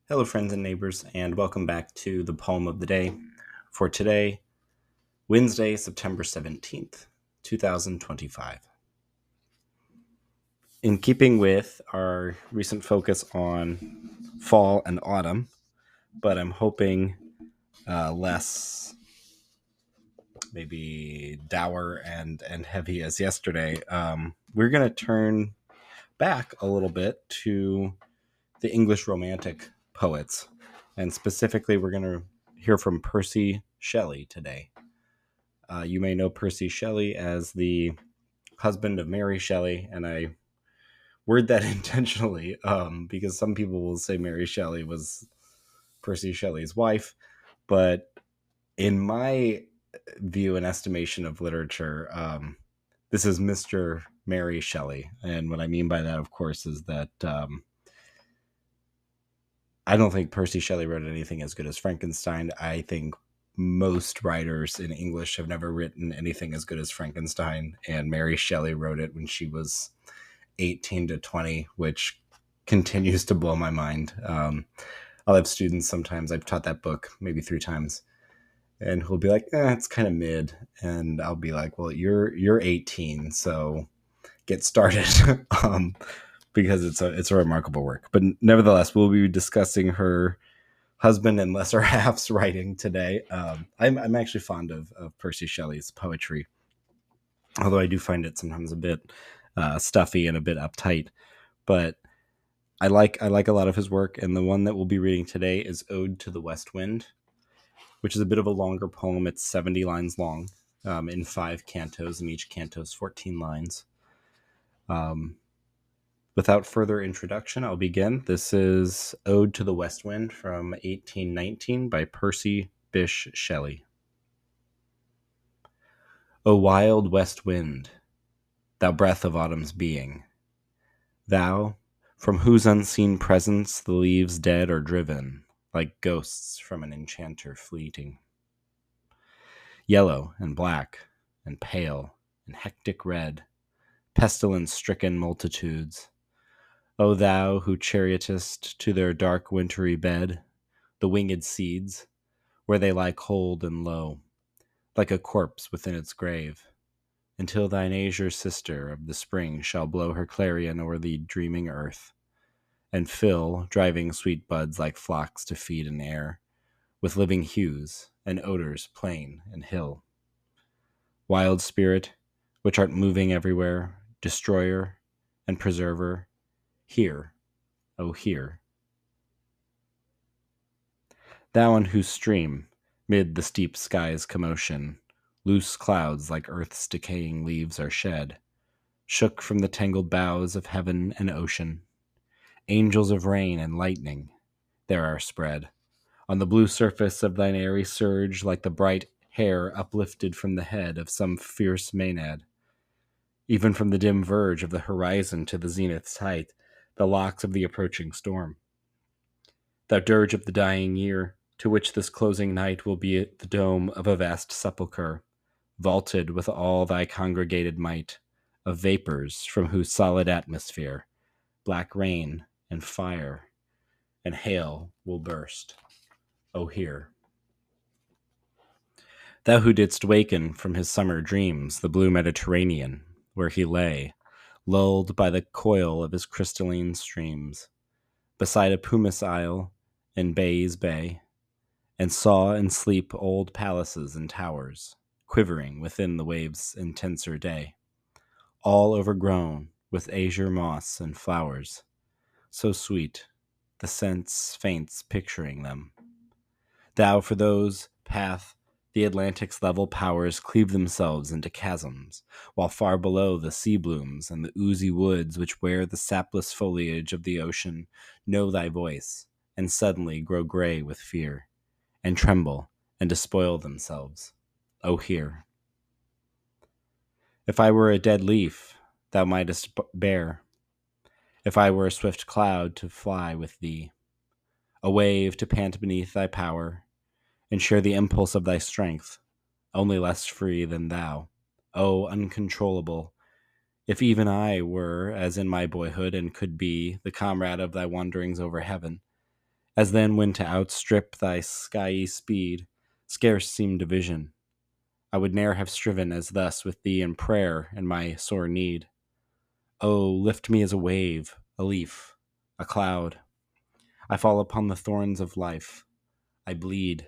Hello, friends and neighbors, and welcome back to the poem of the day for today, Wednesday, September 17th, 2025. In keeping with our recent focus on fall and autumn, but I'm hoping less maybe dour and heavy as yesterday, we're going to turn back a little bit to the English Romantic poets. And specifically, we're going to hear from Percy Shelley today. You may know Percy Shelley as the husband of Mary Shelley, and I word that intentionally because some people will say Mary Shelley was Percy Shelley's wife, but in my view and estimation of literature, this is Mr. Mary Shelley. And what I mean by that, of course, is that I don't think Percy Shelley wrote anything as good as Frankenstein. I think most writers in English have never written anything as good as Frankenstein, and Mary Shelley wrote it when she was 18 to 20, which continues to blow my mind. I'll have students sometimes, I've taught that book maybe 3 times, and who'll be like, it's kind of mid. And I'll be like, well, you're 18, so get started. Because it's a remarkable work. But nevertheless, we'll be discussing her husband and lesser half's writing today. I'm actually fond of Percy Shelley's poetry, although I do find it sometimes a bit stuffy and a bit uptight. But I like a lot of his work, and the one that we'll be reading today is Ode to the West Wind, which is a bit of a longer poem. It's 70 lines long in 5 cantos, and each canto is 14 lines. Without further introduction, I'll begin. This is Ode to the West Wind from 1819 by Percy Bysshe Shelley. O wild west wind, thou breath of autumn's being, thou, from whose unseen presence the leaves dead are driven, like ghosts from an enchanter fleeting. Yellow and black and pale and hectic red, pestilence-stricken multitudes, O thou who chariotest to their dark wintry bed the winged seeds, where they lie cold and low, like a corpse within its grave, until thine azure sister of the spring shall blow her clarion o'er the dreaming earth, and fill driving sweet buds like flocks to feed in air, with living hues and odors plain and hill. Wild spirit, which art moving everywhere, destroyer and preserver, hear, O hear. Thou on whose stream, mid the steep sky's commotion, loose clouds like earth's decaying leaves are shed, shook from the tangled boughs of heaven and ocean, angels of rain and lightning there are spread, on the blue surface of thine airy surge, like the bright hair uplifted from the head of some fierce maenad. Even from the dim verge of the horizon to the zenith's height, the locks of the approaching storm. Thou dirge of the dying year, to which this closing night will be the dome of a vast sepulchre, vaulted with all thy congregated might, of vapors from whose solid atmosphere black rain and fire and hail will burst. O hear. Thou who didst waken from his summer dreams the blue Mediterranean, where he lay, lulled by the coil of his crystalline streams, beside a pumice isle in Bay's Bay, and saw in sleep old palaces and towers, quivering within the waves' intenser day, all overgrown with azure moss and flowers, so sweet, the sense faints picturing them. Thou for those path the Atlantic's level powers cleave themselves into chasms, while far below the sea blooms and the oozy woods which wear the sapless foliage of the ocean know thy voice, and suddenly grow gray with fear, and tremble and despoil themselves. O hear. If I were a dead leaf, thou mightest bear. If I were a swift cloud to fly with thee, a wave to pant beneath thy power, and share the impulse of thy strength, only less free than thou, O uncontrollable, if even I were, as in my boyhood, and could be, the comrade of thy wanderings over heaven, as then when to outstrip thy skyey speed scarce seemed a vision. I would ne'er have striven as thus with thee in prayer and my sore need. Oh, lift me as a wave, a leaf, a cloud. I fall upon the thorns of life. I bleed.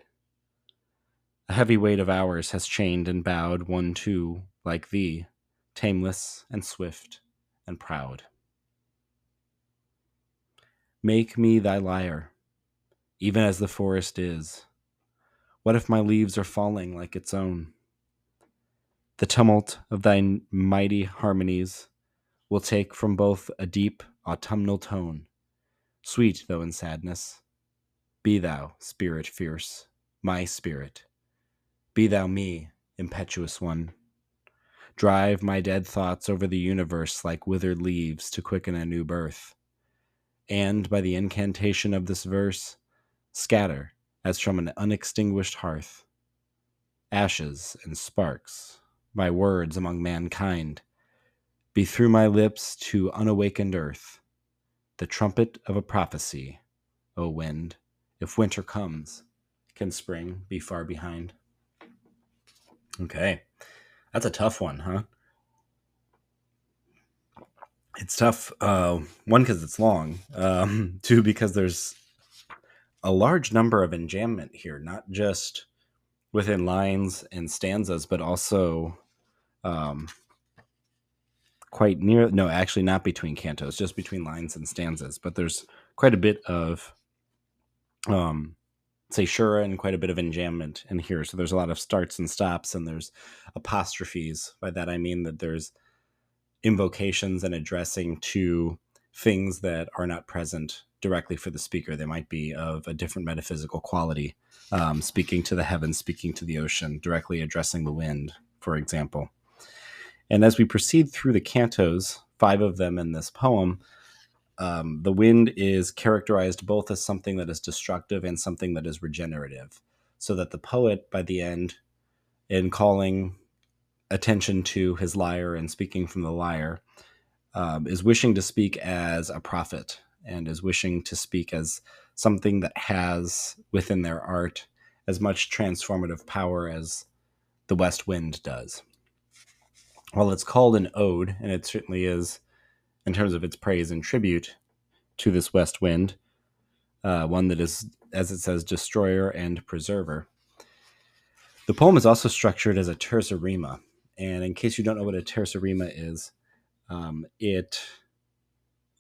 A heavy weight of hours has chained and bowed one too, like thee, tameless and swift and proud. Make me thy lyre, even as the forest is. What if my leaves are falling like its own? The tumult of thy mighty harmonies will take from both a deep autumnal tone, sweet though in sadness. Be thou, spirit fierce, my spirit. Be thou me, impetuous one. Drive my dead thoughts over the universe like withered leaves to quicken a new birth. And by the incantation of this verse, scatter as from an unextinguished hearth. Ashes and sparks, my words among mankind, be through my lips to unawakened earth. The trumpet of a prophecy, O wind, if winter comes, can spring be far behind? Okay, that's a tough one, huh? It's tough. One, because it's long. Two, because there's a large number of enjambment here, not just within lines and stanzas, but also quite near. No, actually, not between cantos, just between lines and stanzas. But there's quite a bit of caesura and quite a bit of enjambment in here. So there's a lot of starts and stops, and there's apostrophes. By that I mean that there's invocations and addressing to things that are not present directly for the speaker. They might be of a different metaphysical quality, speaking to the heavens, speaking to the ocean, directly addressing the wind, for example. And as we proceed through the cantos, 5 of them in this poem, the wind is characterized both as something that is destructive and something that is regenerative. So that the poet, by the end, in calling attention to his lyre and speaking from the lyre, is wishing to speak as a prophet and is wishing to speak as something that has within their art as much transformative power as the west wind does. While it's called an ode, and it certainly is in terms of its praise and tribute to this west wind, one that is, as it says, destroyer and preserver, the poem is also structured as a terza rima. And in case you don't know what a terza rima is,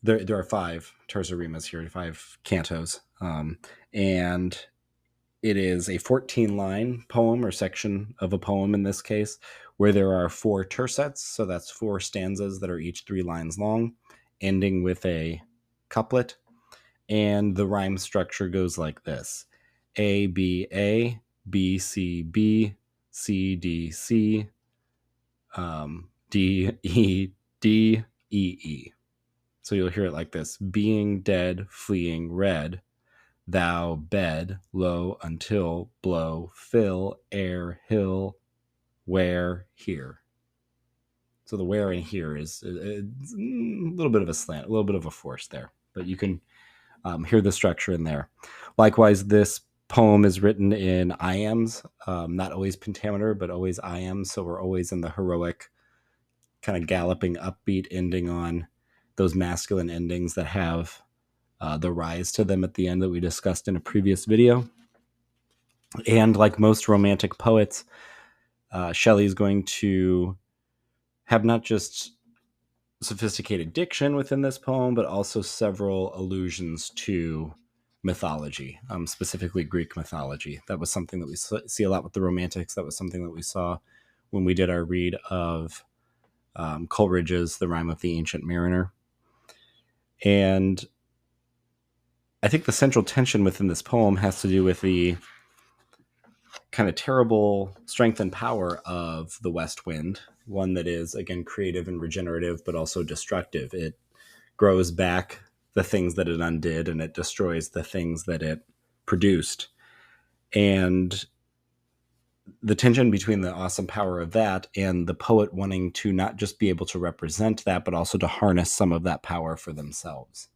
there are 5 terza rimas here, 5 cantos, and it is a 14-line poem or section of a poem in this case, where there are 4 tercets, so that's 4 stanzas that are each 3 lines long, ending with a couplet, and the rhyme structure goes like this: A, B, A, B, C, B, C, D, C, D, E, D, E, E. So you'll hear it like this: being dead, fleeing red, thou bed, low, until, blow, fill, air, hill, where, here. So the where and here is a little bit of a slant, a little bit of a force there, but you can hear the structure in there. Likewise, this poem is written in iambs, not always pentameter, but always iambs. So we're always in the heroic, kind of galloping upbeat ending on those masculine endings that have the rise to them at the end that we discussed in a previous video. And like most romantic poets, Shelley is going to have not just sophisticated diction within this poem, but also several allusions to mythology, specifically Greek mythology. That was something that we see a lot with the Romantics. That was something that we saw when we did our read of Coleridge's The Rime of the Ancient Mariner. And I think the central tension within this poem has to do with the kind of terrible strength and power of the west wind, one that is, again, creative and regenerative, but also destructive. It grows back the things that it undid, and it destroys the things that it produced. And the tension between the awesome power of that and the poet wanting to not just be able to represent that, but also to harness some of that power for themselves,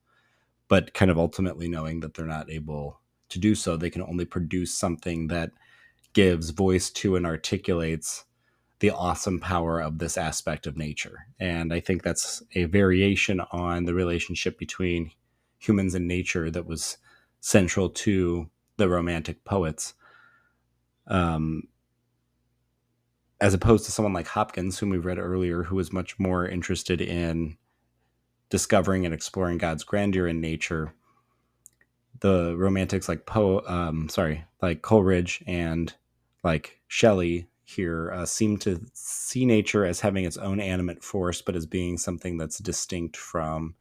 but kind of ultimately knowing that they're not able to do so. They can only produce something that gives voice to and articulates the awesome power of this aspect of nature. And I think that's a variation on the relationship between humans and nature that was central to the Romantic poets. As opposed to someone like Hopkins, whom we read earlier, who was much more interested in discovering and exploring God's grandeur in nature. The Romantics like like Coleridge and like Shelley here seem to see nature as having its own animate force, but as being something that's distinct from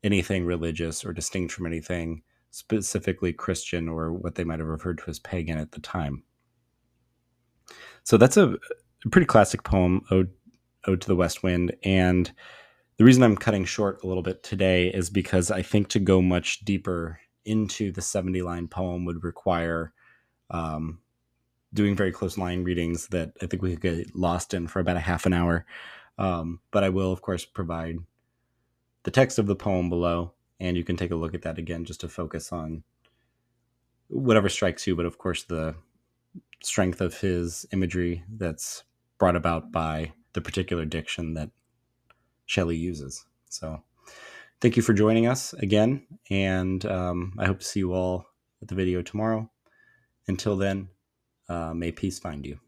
anything religious or distinct from anything specifically Christian or what they might have referred to as pagan at the time. So that's a pretty classic poem, Ode to the West Wind. And the reason I'm cutting short a little bit today is because I think to go much deeper into the 70-line poem would require doing very close line readings that I think we could get lost in for about a half an hour. But I will, of course, provide the text of the poem below, and you can take a look at that again just to focus on whatever strikes you. But of course, the strength of his imagery that's brought about by the particular diction that Shelley uses. So thank you for joining us again, and I hope to see you all at the video tomorrow. Until then, may peace find you.